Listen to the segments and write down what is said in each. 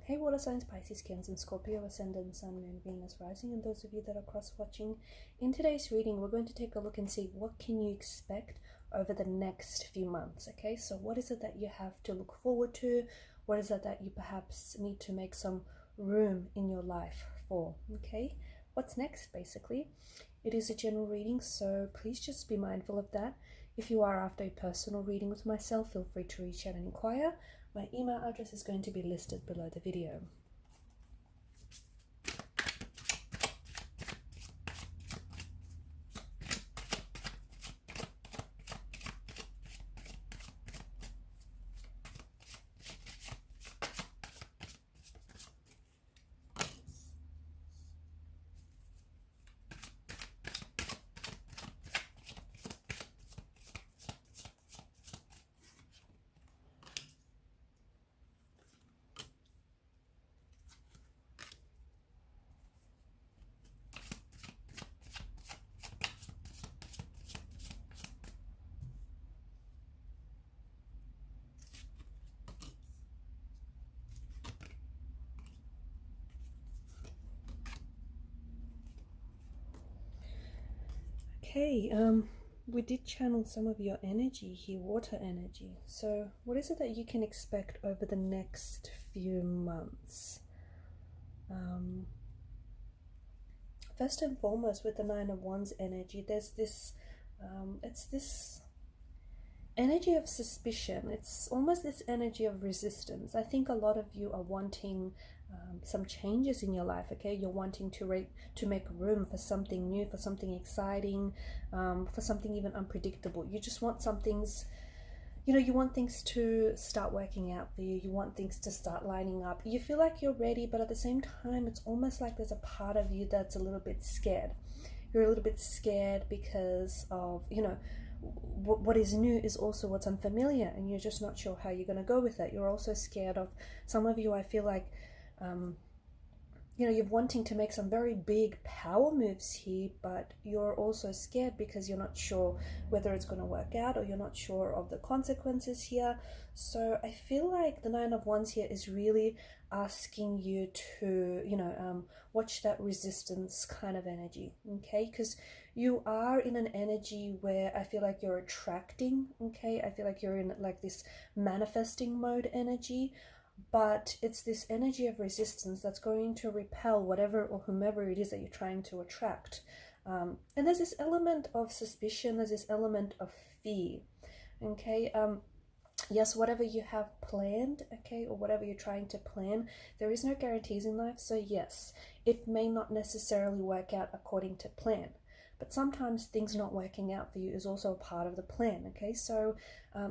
Hey water signs, Pisces, Cancer and Scorpio, Ascendant, Sun, Moon, Venus, Rising, and those of you that are cross-watching. In today's reading, we're going to take a look and see what can you expect over the next few months, okay? So what is it that you have to look forward to? What is it that you perhaps need to make some room in your life for, okay? What's next, basically? It is a general reading, so please just be mindful of that. If you are after a personal reading with myself, feel free to reach out and inquire. My email address is going to be listed below the video. Okay, we did channel some of your energy here, water energy. So what is it that you can expect over the next few months? First and foremost, with the Nine of Wands energy, there's this, it's this energy of suspicion. It's almost this energy of resistance. I think a lot of you are wanting some changes in your life, okay? You're wanting to make room for something new, for something exciting, for something even unpredictable. You just want some things, you know, you want things to start working out for you. You want things to start lining up. You feel like you're ready, but at the same time, it's almost like there's a part of you that's a little bit scared. You're a little bit scared because of, you know, what is new is also what's unfamiliar, and you're just not sure how you're going to go with it. You're also scared of, some of you, I feel like, you know, you're wanting to make some very big power moves here, but you're also scared because you're not sure whether it's going to work out, or you're not sure of the consequences here. So I feel like the Nine of Wands here is really asking you to, you know, watch that resistance kind of energy, okay? Because you are in an energy where I feel like you're attracting, okay? I feel like you're in like this manifesting mode energy, but it's this energy of resistance that's going to repel whatever or whomever it is that you're trying to attract. And there's this element of suspicion, there's this element of fear, okay? Yes, whatever you have planned, okay, or whatever you're trying to plan, there is no guarantees in life. So yes, it may not necessarily work out according to plan, but sometimes things not working out for you is also a part of the plan, okay? So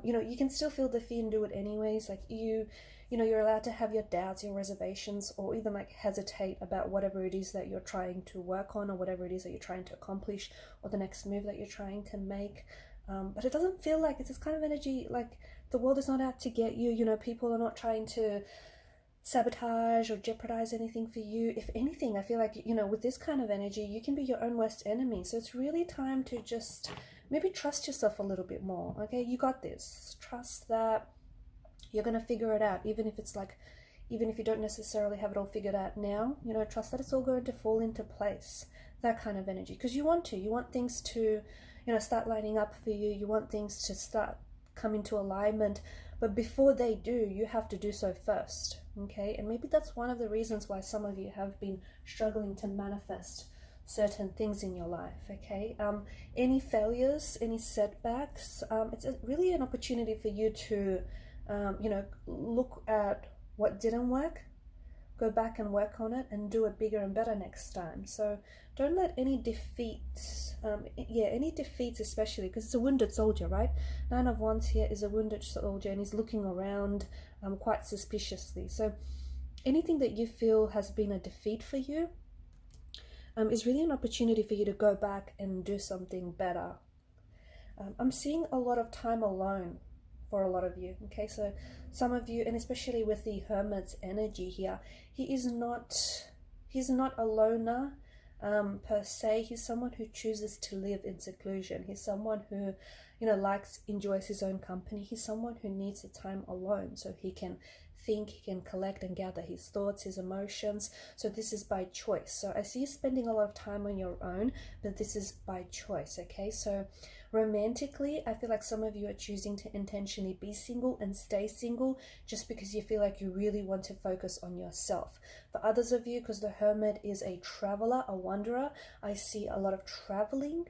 you know, you can still feel the fear and do it anyways. Like you know, you're allowed to have your doubts, your reservations, or even like hesitate about whatever it is that you're trying to work on, or whatever it is that you're trying to accomplish, or the next move that you're trying to make. But it doesn't feel like it's this kind of energy, like the world is not out to get you. You know, people are not trying to sabotage or jeopardize anything for you. If anything, I feel like, you know, with this kind of energy, you can be your own worst enemy. So it's really time to just maybe trust yourself a little bit more, okay? You got this. Trust that you're going to figure it out, even if it's like, even if you don't necessarily have it all figured out now, you know, trust that it's all going to fall into place. That kind of energy, because you want things to, you know, start lining up for you. You want things to start come into alignment, but before they do, you have to do so first, okay? And maybe that's one of the reasons why some of you have been struggling to manifest certain things in your life, okay? Any failures, any setbacks, it's really an opportunity for you to you know, look at what didn't work, go back and work on it, and do it bigger and better next time. So don't let any defeats, any defeats especially, because it's a wounded soldier, right? Nine of Wands here is a wounded soldier, and he's looking around quite suspiciously. So anything that you feel has been a defeat for you is really an opportunity for you to go back and do something better. I'm seeing a lot of time alone for a lot of you, okay? So some of you, and especially with the Hermit's energy here, he's not a loner per se. He's someone who chooses to live in seclusion. He's someone who, you know, enjoys his own company. He's someone who needs the time alone so he can think, he can collect and gather his thoughts, his emotions. So this is by choice. So I see you spending a lot of time on your own, but this is by choice, okay? So romantically, I feel like some of you are choosing to intentionally be single and stay single just because you feel like you really want to focus on yourself. For others of you, because the Hermit is a traveler, a wanderer, I see a lot of traveling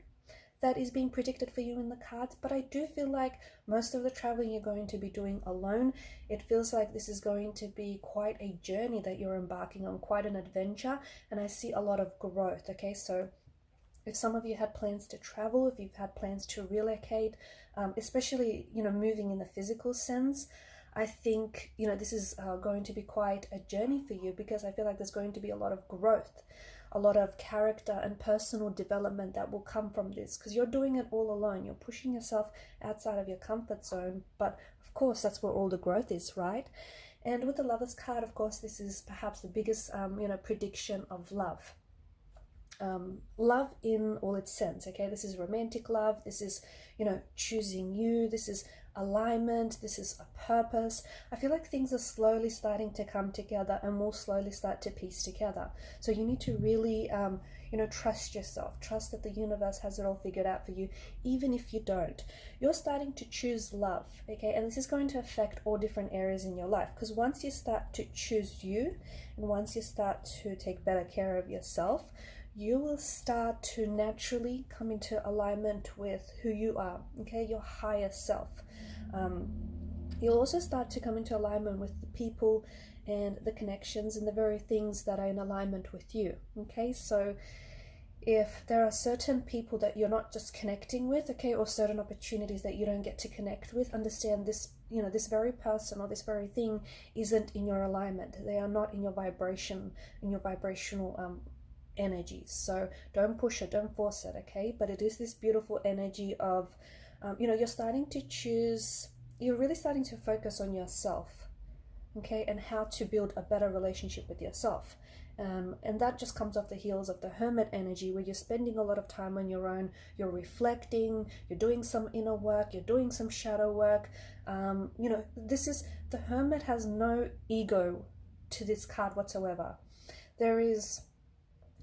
that is being predicted for you in the cards, but I do feel like most of the traveling you're going to be doing alone. It feels like this is going to be quite a journey that you're embarking on, quite an adventure, and I see a lot of growth, okay? So if some of you had plans to travel, if you've had plans to relocate, especially, moving in the physical sense, I think, this is going to be quite a journey for you, because I feel like there's going to be a lot of growth, a lot of character and personal development that will come from this, because you're doing it all alone. You're pushing yourself outside of your comfort zone, but of course that's where all the growth is, right? And with the Lovers card, of course, this is perhaps the biggest, prediction of love. Love in all its sense, okay? This is romantic love. This is, choosing you. This is alignment. This is a purpose. I feel like things are slowly starting to come together and will slowly start to piece together. So you need to really, trust yourself. Trust that the universe has it all figured out for you, even if you don't. You're starting to choose love, okay? And this is going to affect all different areas in your life, because once you start to choose you, and once you start to take better care of yourself, you will start to naturally come into alignment with who you are, okay, your higher self. You'll also start to come into alignment with the people and the connections and the very things that are in alignment with you, okay? So if there are certain people that you're not just connecting with, okay, or certain opportunities that you don't get to connect with, understand this, this very person or this very thing isn't in your alignment. They are not in your vibration, in your vibrational energies. So don't push it, don't force it, okay? But it is this beautiful energy of, you're starting to choose, you're really starting to focus on yourself, okay, and how to build a better relationship with yourself. And that just comes off the heels of the Hermit energy, where you're spending a lot of time on your own, you're reflecting, you're doing some inner work, you're doing some shadow work. This is, the Hermit has no ego to this card whatsoever. There is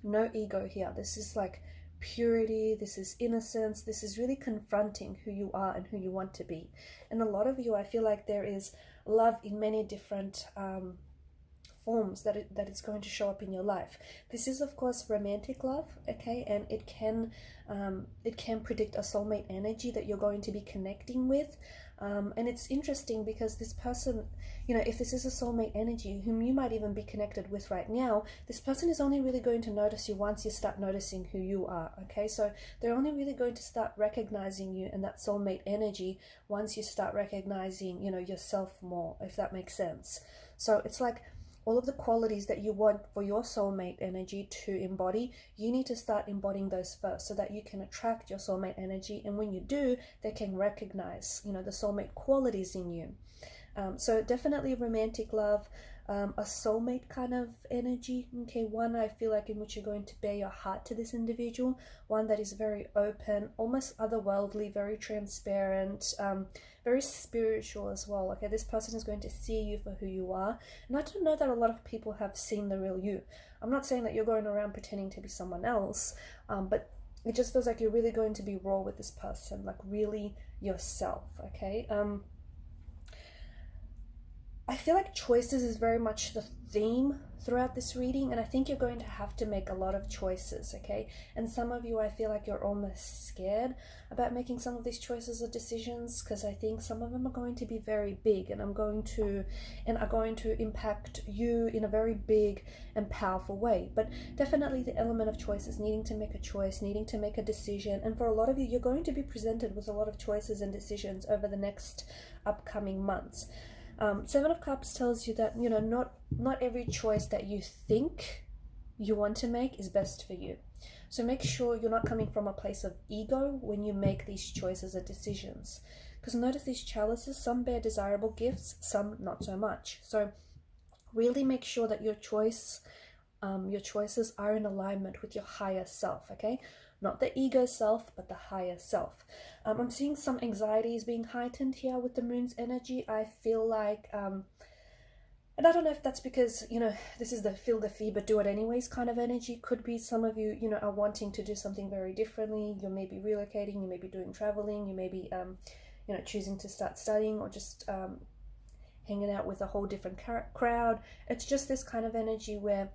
no ego here. This is like purity, this is innocence, this is really confronting who you are and who you want to be. And a lot of you, I feel like there is love in many different forms that it's going to show up in your life. This is of course romantic love, okay, and it can predict a soulmate energy that you're going to be connecting with. And it's interesting because this person, if this is a soulmate energy whom you might even be connected with right now, this person is only really going to notice you once you start noticing who you are, okay? So they're only really going to start recognizing you and that soulmate energy once you start recognizing, yourself more, if that makes sense. So it's like all of the qualities that you want for your soulmate energy to embody, you need to start embodying those first so that you can attract your soulmate energy. And when you do, they can recognize, the soulmate qualities in you. So definitely romantic love, a soulmate kind of energy, okay, one I feel like in which you're going to bear your heart to this individual, one that is very open, almost otherworldly, very transparent, very spiritual as well, okay? This person is going to see you for who you are, and I don't know that a lot of people have seen the real you. I'm not saying that you're going around pretending to be someone else, but it just feels like you're really going to be raw with this person, like really yourself, okay? I feel like choices is very much the theme throughout this reading, and I think you're going to have to make a lot of choices, okay? And some of you, I feel like you're almost scared about making some of these choices or decisions, because I think some of them are going to be very big and are going to impact you in a very big and powerful way. But definitely the element of choices, needing to make a choice, needing to make a decision. And for a lot of you, you're going to be presented with a lot of choices and decisions over the next upcoming months. Seven of Cups tells you that, not every choice that you think you want to make is best for you. So make sure you're not coming from a place of ego when you make these choices or decisions. Because notice these chalices, some bear desirable gifts, some not so much. So really make sure that your choices are in alignment with your higher self, okay? Not the ego self, but the higher self. I'm seeing some anxieties being heightened here with the moon's energy. I feel like And I don't know if that's because, you know, this is the feel the fear but do it anyways kind of energy. Could be some of you, you know, are wanting to do something very differently. You may be relocating, you may be doing traveling, you may be, you know, choosing to start studying, or just hanging out with a whole different crowd. It's just this kind of energy where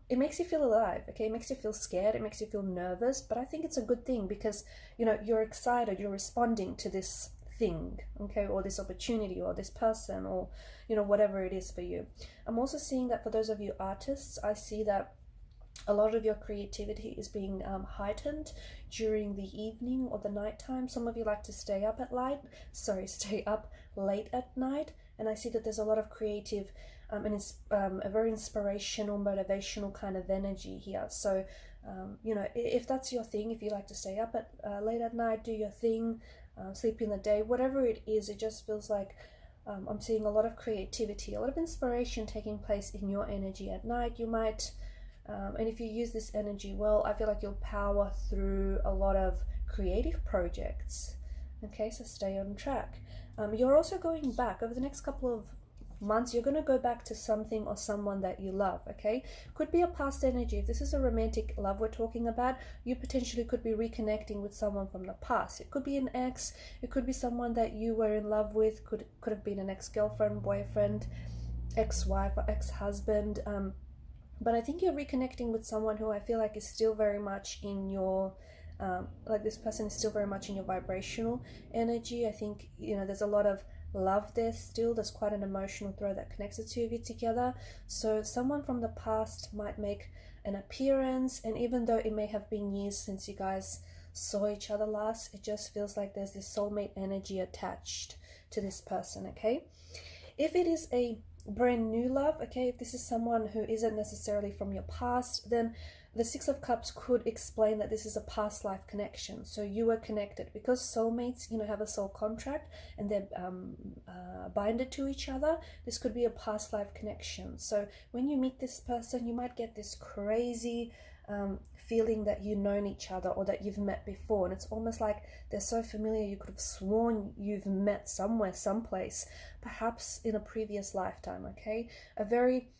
it makes you feel alive, okay? It makes you feel scared, it makes you feel nervous, but I think it's a good thing because, you know, you're excited, you're responding to this thing, okay, or this opportunity, or this person, or, you know, whatever it is for you. I'm also seeing that for those of you artists, I see that a lot of your creativity is being heightened during the evening or the nighttime. Some of you like to stay up stay up late at night, and I see that there's a lot of creative and it's a very inspirational, motivational kind of energy here. So, you know, if that's your thing, if you like to stay up at late at night, do your thing, sleep in the day, whatever it is, it just feels like I'm seeing a lot of creativity, a lot of inspiration taking place in your energy at night. You might, and if you use this energy well, I feel like you'll power through a lot of creative projects. Okay, so stay on track. You're also going back over the next couple of months. You're going to go back to something or someone that you love. Okay, could be a past energy. If this is a romantic love we're talking about, you potentially could be reconnecting with someone from the past. It could be an ex, it could be someone that you were in love with, could have been an ex-girlfriend, boyfriend, ex-wife, or ex-husband, but I think you're reconnecting with someone who I feel like is still very much in your like this person is still very much in your vibrational energy. I think, you know, there's a lot of love there still. There's quite an emotional throw that connects the two of you together. So someone from the past might make an appearance, and even though it may have been years since you guys saw each other last, it just feels like there's this soulmate energy attached to this person. Okay, if it is a brand new love, okay, if this is someone who isn't necessarily from your past, then the Six of Cups could explain that this is a past life connection. So you were connected because soulmates, you know, have a soul contract and they're binded to each other. This could be a past life connection. So when you meet this person, you might get this crazy feeling that you've known each other or that you've met before, and it's almost like they're so familiar you could have sworn you've met somewhere, someplace, perhaps in a previous lifetime. Okay, a very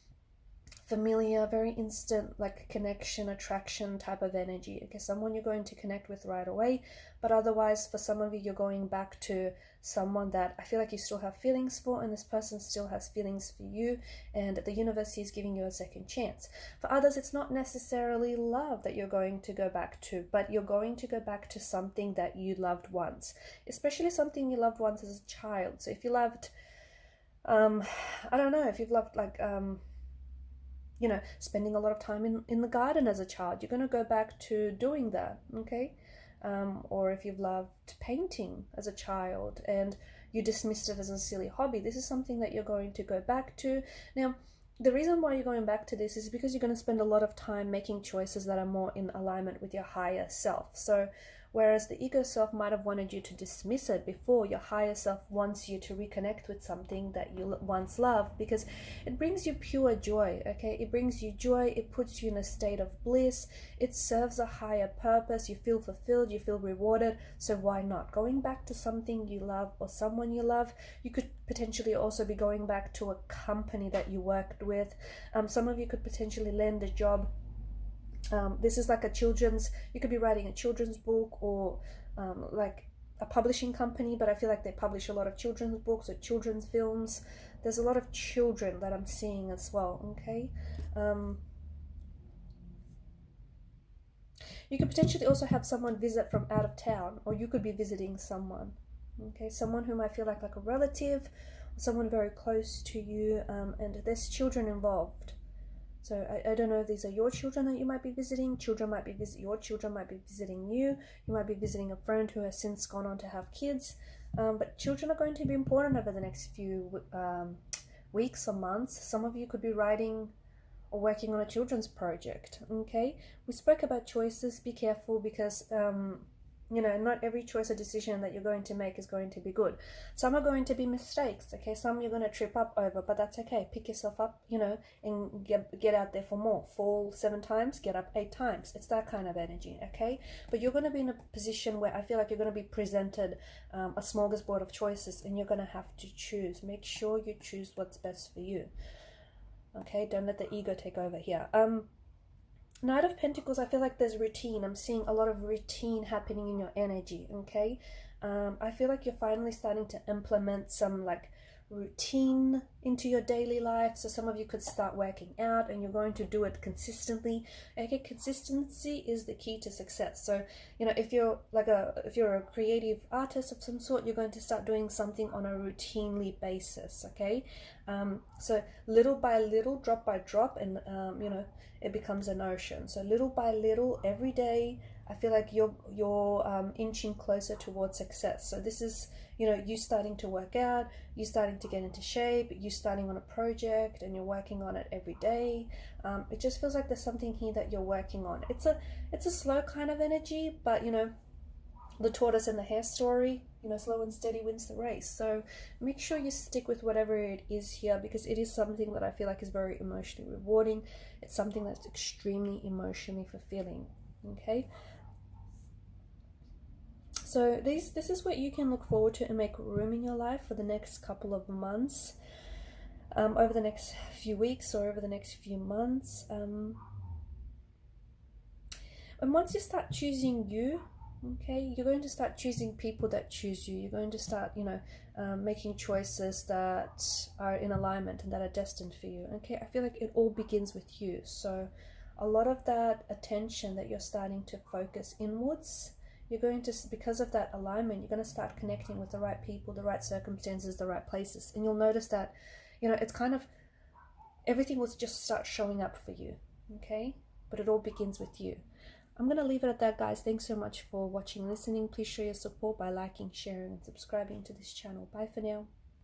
familiar, very instant, like connection, attraction type of energy. Okay, someone you're going to connect with right away, but otherwise for some of you, you're going back to someone that I feel like you still have feelings for, and this person still has feelings for you, and the universe is giving you a second chance. For others, it's not necessarily love that you're going to go back to, but you're going to go back to something that you loved once, especially something you loved once as a child. So if you loved I don't know, if you've loved like you know, spending a lot of time in the garden as a child, you're going to go back to doing that. Okay, or if you've loved painting as a child and you dismissed it as a silly hobby, this is something that you're going to go back to. Now, the reason why you're going back to this is because you're going to spend a lot of time making choices that are more in alignment with your higher self. So whereas the ego self might have wanted you to dismiss it before, your higher self wants you to reconnect with something that you once loved, because it brings you pure joy. Okay, it brings you joy, it puts you in a state of bliss, it serves a higher purpose, you feel fulfilled, you feel rewarded. So why not going back to something you love or someone you love? You could potentially also be going back to a company that you worked with. Some of you could potentially land a job. This is like you could be writing a children's book, or like a publishing company, but I feel like they publish a lot of children's books or children's films. There's a lot of children that I'm seeing as well. Okay, you could potentially also have someone visit from out of town, or you could be visiting someone. Okay, someone whom I feel like a relative, someone very close to you, and there's children involved. So I don't know if these are your children that you might be visiting. Your children might be visiting you. You might be visiting a friend who has since gone on to have kids. But children are going to be important over the next few weeks or months. Some of you could be writing or working on a children's project. Okay, we spoke about choices. Be careful, because you know, not every choice or decision that you're going to make is going to be good. Some are going to be mistakes, okay? Some you're going to trip up over, but that's okay. Pick yourself up, you know, and get out there for more. Fall 7 times, get up 8 times. It's that kind of energy, okay? But you're going to be in a position where I feel like you're going to be presented a smorgasbord of choices, and you're going to have to choose. Make sure you choose what's best for you. Okay, don't let the ego take over here. Knight of Pentacles, I feel like there's routine. I'm seeing a lot of routine happening in your energy, okay? I feel like you're finally starting to implement some like routine into your daily life. So some of you could start working out and you're going to do it consistently. Okay, consistency is the key to success. So, you know, if you're a creative artist of some sort, you're going to start doing something on a routinely basis, okay? So little by little, drop by drop, and you know, it becomes an ocean. So little by little, every day, I feel like you're inching closer towards success. So this is, you know, you starting to work out, you starting to get into shape, you starting on a project, and you're working on it every day. It just feels like there's something here that you're working on. It's a slow kind of energy, but you know, the tortoise and the hare story, you know, slow and steady wins the race. So make sure you stick with whatever it is here, because it is something that I feel like is very emotionally rewarding. It's something that's extremely emotionally fulfilling. Okay, so this is what you can look forward to and make room in your life for the next couple of months, over the next few weeks or over the next few months. And once you start choosing you, okay, you're going to start choosing people that choose you. You're going to start, you know, making choices that are in alignment and that are destined for you. Okay, I feel like it all begins with you. So a lot of that attention that you're starting to focus inwards, you're going to, because of that alignment, you're going to start connecting with the right people, the right circumstances, the right places. And you'll notice that, you know, it's kind of, everything will just start showing up for you. Okay, but it all begins with you. I'm going to leave it at that, guys. Thanks so much for watching and listening. Please show your support by liking, sharing, and subscribing to this channel. Bye for now.